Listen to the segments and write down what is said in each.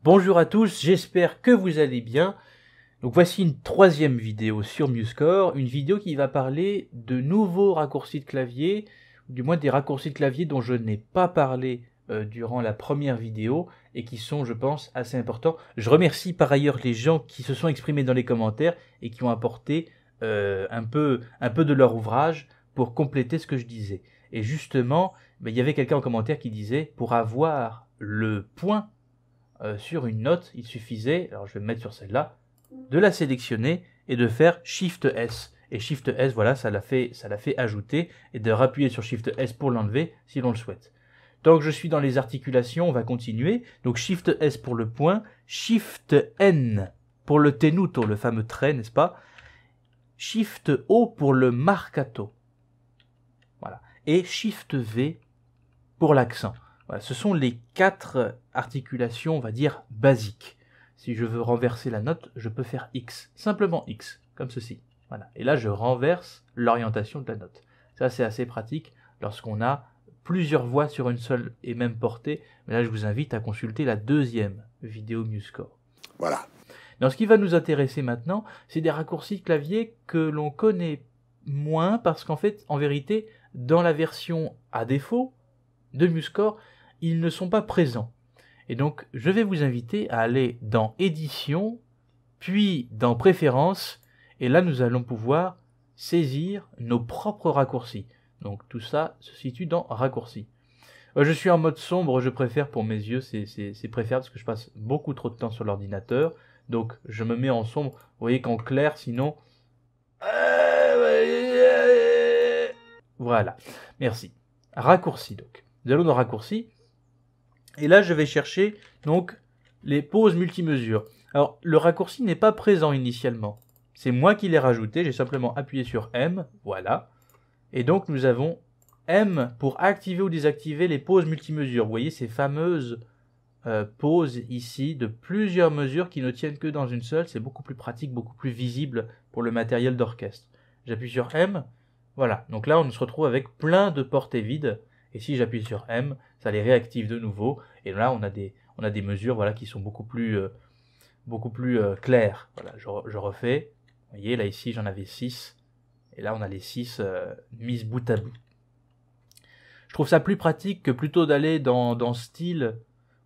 Bonjour à tous, j'espère que vous allez bien. Donc voici une troisième vidéo sur MuseScore, une vidéo qui va parler de nouveaux raccourcis de clavier, ou du moins des raccourcis de clavier dont je n'ai pas parlé durant la première vidéo et qui sont, je pense, assez importants. Je remercie par ailleurs les gens qui se sont exprimés dans les commentaires et qui ont apporté un peu de leur ouvrage pour compléter ce que je disais. Et justement, il y avait quelqu'un en commentaire qui disait, pour avoir le point sur une note, il suffisait, alors je vais me mettre sur celle-là, de la sélectionner et de faire Shift S. Et Shift S, voilà, ça l'a fait ajouter, et de rappuyer sur Shift S pour l'enlever si l'on le souhaite. Tant que je suis dans les articulations, on va continuer. Donc Shift S pour le point, Shift N pour le tenuto, le fameux trait, n'est-ce pas? Shift O pour le marcato. Voilà. Et Shift V pour l'accent. Voilà, ce sont les 4 articulations, on va dire, basiques. Si je veux renverser la note, je peux faire X, simplement X, comme ceci. Voilà. Et là, je renverse l'orientation de la note. Ça, c'est assez pratique lorsqu'on a plusieurs voix sur une seule et même portée. Mais là, je vous invite à consulter la deuxième vidéo MuseScore. Voilà. Donc, ce qui va nous intéresser maintenant, c'est des raccourcis de clavier que l'on connaît moins parce qu'en fait, en vérité, dans la version à défaut de MuseScore, ils ne sont pas présents. Et donc, je vais vous inviter à aller dans Édition, puis dans Préférences, et là, nous allons pouvoir saisir nos propres raccourcis. Donc, tout ça se situe dans Raccourcis. Je suis en mode sombre, je préfère pour mes yeux, c'est préférable parce que je passe beaucoup trop de temps sur l'ordinateur. Donc, je me mets en sombre. Vous voyez qu'en clair, sinon... Voilà, merci. Raccourcis, donc. Nous allons dans Raccourcis. Et là, je vais chercher donc les pauses multimesures. Alors, le raccourci n'est pas présent initialement. C'est moi qui l'ai rajouté. J'ai simplement appuyé sur M. Voilà. Et donc, nous avons M pour activer ou désactiver les pauses multimesures. Vous voyez ces fameuses pauses ici de plusieurs mesures qui ne tiennent que dans une seule. C'est beaucoup plus pratique, beaucoup plus visible pour le matériel d'orchestre. J'appuie sur M. Voilà. Donc là, on se retrouve avec plein de portées vides. Et si j'appuie sur M, ça les réactive de nouveau. Et là, on a des mesures, voilà, qui sont beaucoup plus claires. Voilà, je refais. Vous voyez, là, ici, j'en avais 6. Et là, on a les 6 mises bout à bout. Je trouve ça plus pratique que plutôt d'aller dans Style,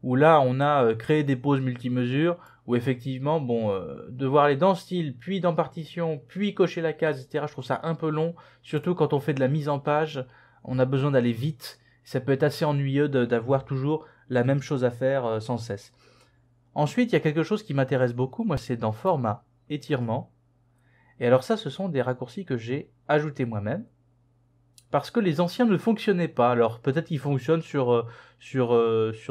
où là, on a créé des pauses multimesures, où effectivement, devoir aller dans Style, puis dans Partition, puis cocher la case, etc., je trouve ça un peu long, surtout quand on fait de la mise en page, on a besoin d'aller vite, ça peut être assez ennuyeux d'avoir toujours la même chose à faire sans cesse. Ensuite, il y a quelque chose qui m'intéresse beaucoup, moi c'est dans Format, Étirement, et alors ça, ce sont des raccourcis que j'ai ajoutés moi-même, parce que les anciens ne fonctionnaient pas. Alors peut-être qu'ils fonctionnent sur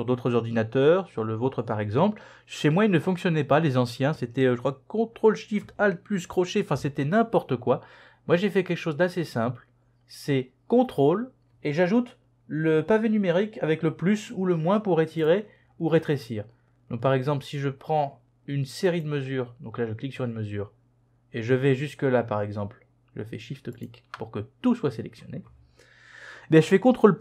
d'autres ordinateurs, sur le vôtre par exemple. Chez moi, ils ne fonctionnaient pas, les anciens. C'était, je crois, CTRL SHIFT ALT plus crochet, enfin c'était n'importe quoi. Moi, j'ai fait quelque chose d'assez simple. C'est CTRL, et j'ajoute le pavé numérique avec le plus ou le moins pour étirer ou rétrécir. Donc par exemple, si je prends une série de mesures, donc là je clique sur une mesure, et je vais jusque là par exemple, je fais Shift-clic pour que tout soit sélectionné. Bien, je fais CTRL+,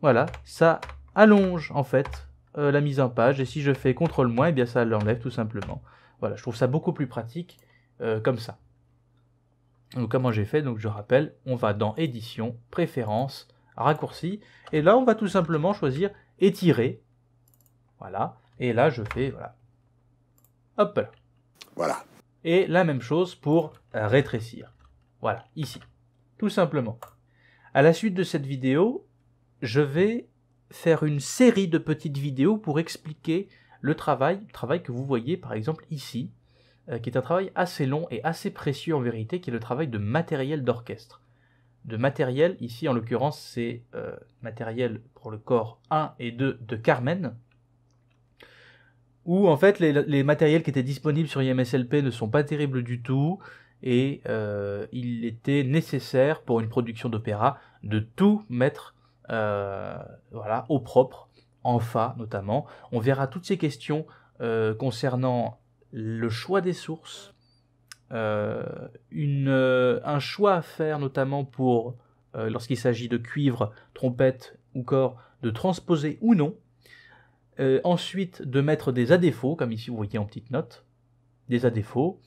voilà, ça allonge en fait la mise en page, et si je fais CTRL-, eh bien ça l'enlève tout simplement. Voilà, je trouve ça beaucoup plus pratique comme ça. Donc comment j'ai fait? Donc je rappelle, on va dans Édition, Préférences, Raccourcis, et là on va tout simplement choisir Étirer. Voilà, et là je fais, voilà, hop là. Voilà. Et la même chose pour rétrécir. Voilà, ici. Tout simplement. À la suite de cette vidéo, je vais faire une série de petites vidéos pour expliquer le travail que vous voyez par exemple ici, qui est un travail assez long et assez précieux en vérité, qui est le travail de matériel d'orchestre. De matériel, ici en l'occurrence c'est matériel pour le corps 1 et 2 de Carmen, où en fait les matériels qui étaient disponibles sur IMSLP ne sont pas terribles du tout, et il était nécessaire pour une production d'opéra de tout mettre voilà, au propre, en Fa notamment. On verra toutes ces questions concernant le choix des sources, un choix à faire notamment pour, lorsqu'il s'agit de cuivre, trompette ou corps, de transposer ou non. Ensuite, de mettre des à-défauts, comme ici vous voyez en petite note, des à-défauts,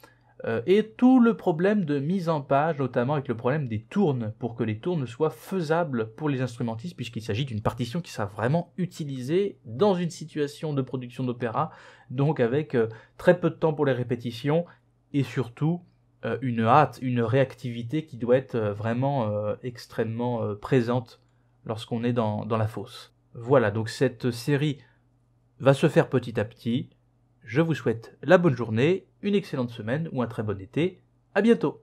et tout le problème de mise en page, notamment avec le problème des tournes, pour que les tournes soient faisables pour les instrumentistes, puisqu'il s'agit d'une partition qui sera vraiment utilisée dans une situation de production d'opéra, donc avec très peu de temps pour les répétitions, et surtout une hâte, une réactivité qui doit être vraiment extrêmement présente lorsqu'on est dans la fosse. Voilà, donc cette série va se faire petit à petit. Je vous souhaite la bonne journée, une excellente semaine ou un très bon été. À bientôt!